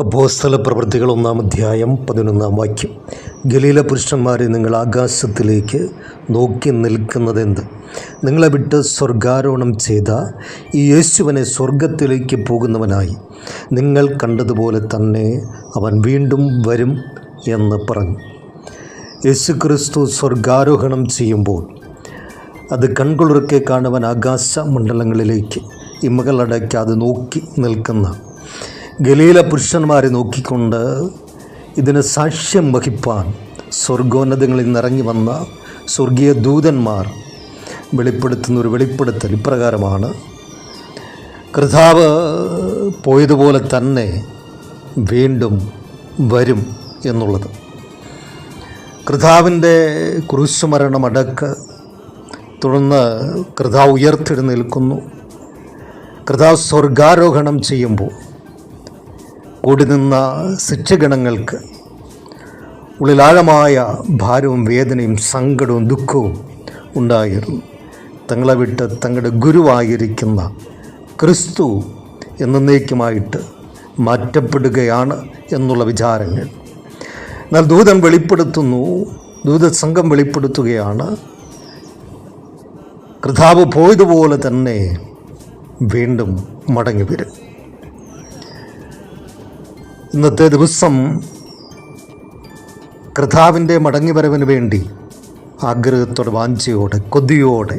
അപ്പോസ്തലപ്രവൃത്തികൾ 1-ാം അധ്യായം 11-ാം വാക്യം. ഗലീല പുരുഷന്മാരെ, നിങ്ങൾ ആകാശത്തിലേക്ക് നോക്കി നിൽക്കുന്നതെന്ത്? നിങ്ങളെ വിട്ട് സ്വർഗാരോഹണം ചെയ്ത ഈ യേശുവിനെ സ്വർഗത്തിലേക്ക് പോകുന്നവനായി നിങ്ങൾ കണ്ടതുപോലെ തന്നെ അവൻ വീണ്ടും വരും എന്ന് പറഞ്ഞു. യേശുക്രിസ്തു സ്വർഗാരോഹണം ചെയ്യുമ്പോൾ അത് കൺകുളിർക്കെ കാണുവാൻ ആകാശ മണ്ഡലങ്ങളിലേക്ക് ഇമകളടയ്ക്കാതെ നോക്കി നിൽക്കുന്ന ഗലീല പുരുഷന്മാരെ നോക്കിക്കൊണ്ട് ഇതിന് സാക്ഷ്യം വഹിപ്പാൻ സ്വർഗോന്നതങ്ങളിൽ നിറങ്ങി വന്ന സ്വർഗീയ ദൂതന്മാർ വെളിപ്പെടുത്തുന്നൊരു വെളിപ്പെടുത്തൽ ഇപ്രകാരമാണ്: കർത്താവ് പോയതുപോലെ തന്നെ വീണ്ടും വരും എന്നുള്ളത്. കർത്താവിൻ്റെ ക്രൂശുമരണമടക്ക് തുടർന്ന് കർത്താവ് ഉയർത്തെഴുന്നേൽക്കുന്നു. കർത്താവ് സ്വർഗാരോഹണം ചെയ്യുമ്പോൾ കൂടി നിന്ന ശിക്ഷഗണങ്ങൾക്ക് ഉള്ളിലാഴമായ ഭാരവും വേദനയും സങ്കടവും ദുഃഖവും ഉണ്ടായിരുന്നു. തങ്ങളെ വിട്ട് തങ്ങളുടെ ഗുരുവായിരിക്കുന്ന ക്രിസ്തു എന്നേക്കുമായിട്ട് മാറ്റപ്പെടുകയാണ് എന്നുള്ള വിചാരങ്ങൾ. എന്നാൽ ദൂതസംഘം വെളിപ്പെടുത്തുകയാണ്, കർത്താവ് പോയതുപോലെ തന്നെ വീണ്ടും മടങ്ങി വരും. ഇന്നത്തെ ദിവസം കർത്താവിൻ്റെ മടങ്ങിവരവിന് വേണ്ടി ആഗ്രഹത്തോടെ, വാഞ്ചയോടെ, കൊതിയോടെ,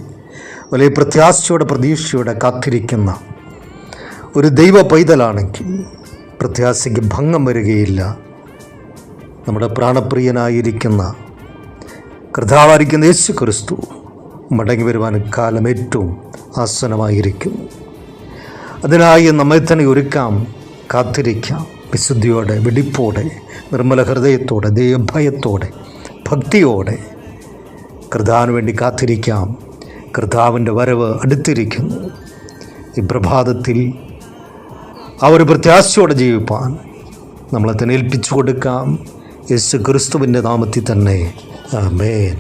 വലിയ പ്രത്യാശയോടെ, പ്രതീക്ഷയോടെ കാത്തിരിക്കുന്ന ഒരു ദൈവ പൈതലാണെങ്കിൽ പ്രത്യാശയ്ക്ക് ഭംഗം വരികയില്ല. നമ്മുടെ പ്രാണപ്രിയനായിരിക്കുന്ന കർത്താവായിരിക്കുന്ന യേശു ക്രിസ്തു മടങ്ങി വരുവാൻ കാലം ഏറ്റവും ആസന്നമായിരിക്കുന്നു. അതിനായി നമ്മെ തന്നെ ഒരുക്കാം, കാത്തിരിക്കാം. വിശുദ്ധിയോടെ, വെടിപ്പോടെ, നിർമ്മല ഹൃദയത്തോടെ, ദൈവഭയത്തോടെ, ഭക്തിയോടെ കർത്താവിന് വേണ്ടി കാത്തിരിക്കാം. കർത്താവിൻ്റെ വരവ് അടുത്തിരിക്കുന്നു. ഈ പ്രഭാതത്തിൽ ആ ഒരു പ്രത്യാശയോടെ ജീവിപ്പാൻ നമ്മളെ തന്നെ ഏൽപ്പിച്ചു കൊടുക്കാം. യേശു ക്രിസ്തുവിൻ്റെ നാമത്തിൽ തന്നെ. ആമേൻ.